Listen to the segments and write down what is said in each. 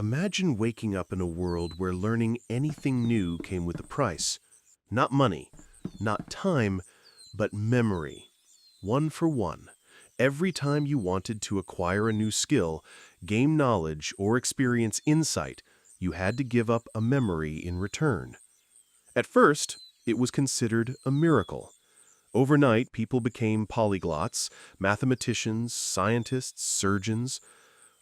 Imagine waking up in a world where learning anything new came with a price. Not money, not time, but memory. One for one. Every time you wanted to acquire a new skill, gain knowledge, or experience insight, you had to give up a memory in return. At first, it was considered a miracle. Overnight, people became polyglots, mathematicians, scientists, surgeons.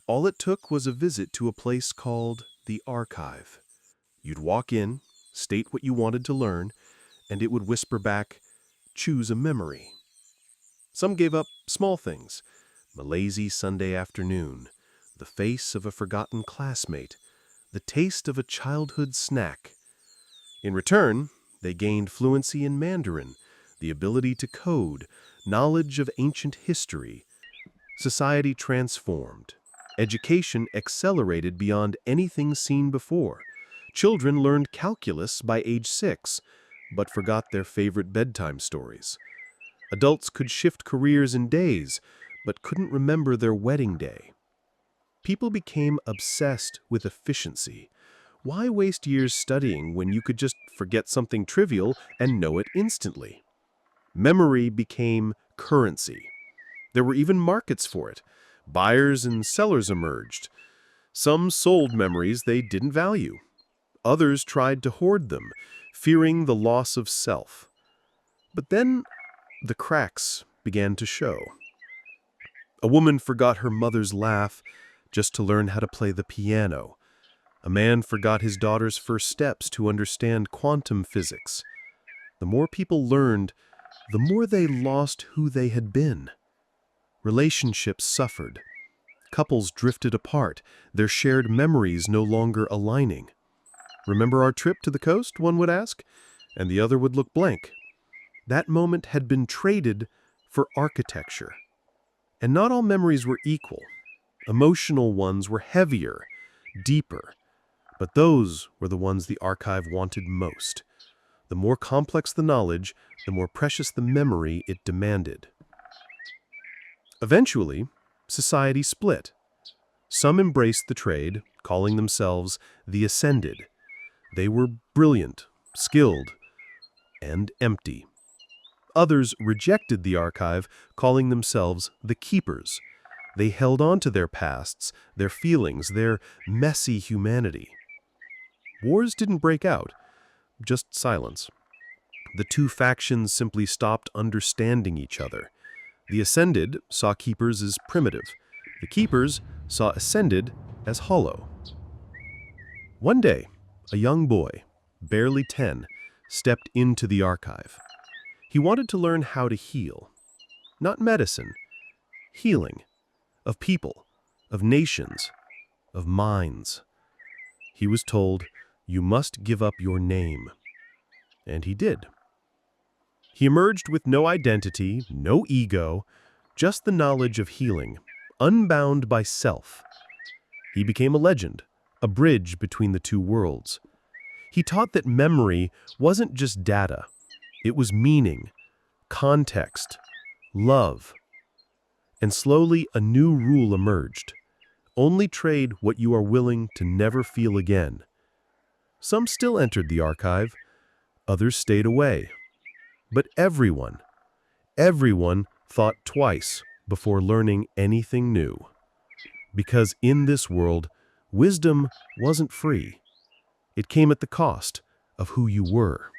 All it took was a visit to a place called the archive. You'd walk in, state what you wanted to learn, and it would whisper back, "Choose a memory." Some gave up small things: a lazy Sunday afternoon, the face of a forgotten classmate, the taste of a childhood snack. In return, they gained fluency in Mandarin, the ability to code, knowledge of ancient history. Society transformed. Education accelerated beyond anything seen before. Children learned calculus by age 6, but forgot their favorite bedtime stories. Adults could shift careers in days, but couldn't remember their wedding day. People became obsessed with efficiency. Why waste years studying when you could just forget something trivial and know it instantly? Memory became currency. There were even markets for it. Buyers and sellers emerged. Some sold memories they didn't value. Others tried to hoard them, fearing the loss of self. But then the cracks began to show. A woman forgot her mother's laugh just to learn how to play the piano. A man forgot his daughter's first steps to understand quantum physics. The more people learned, the more they lost who they had been. Relationships suffered. Couples drifted apart, their shared memories no longer aligning. "Remember our trip to the coast?" one would ask, and the other would look blank. That moment had been traded for architecture. And not all memories were equal. Emotional ones were heavier, deeper. But those were the ones the archive wanted most. The more complex the knowledge, the more precious the memory it demanded. Eventually, society split. Some embraced the trade, calling themselves the Ascended. They were brilliant, skilled, and empty. Others rejected the archive, calling themselves the Keepers. They held on to their pasts, their feelings, their messy humanity. Wars didn't break out, just silence. The two factions simply stopped understanding each other. The Ascended saw Keepers as primitive. The Keepers saw Ascended as hollow. One day, a young boy, barely 10, stepped into the archive. He wanted to learn how to heal. Not medicine, healing. Of people, of nations, of minds. He was told, "You must give up your name." And he did. He emerged with no identity, no ego, just the knowledge of healing, unbound by self. He became a legend, a bridge between the two worlds. He taught that memory wasn't just data. It was meaning, context, love. And slowly a new rule emerged. Only trade what you are willing to never feel again. Some still entered the archive, others stayed away. But everyone thought twice before learning anything new. Because in this world, wisdom wasn't free. It came at the cost of who you were.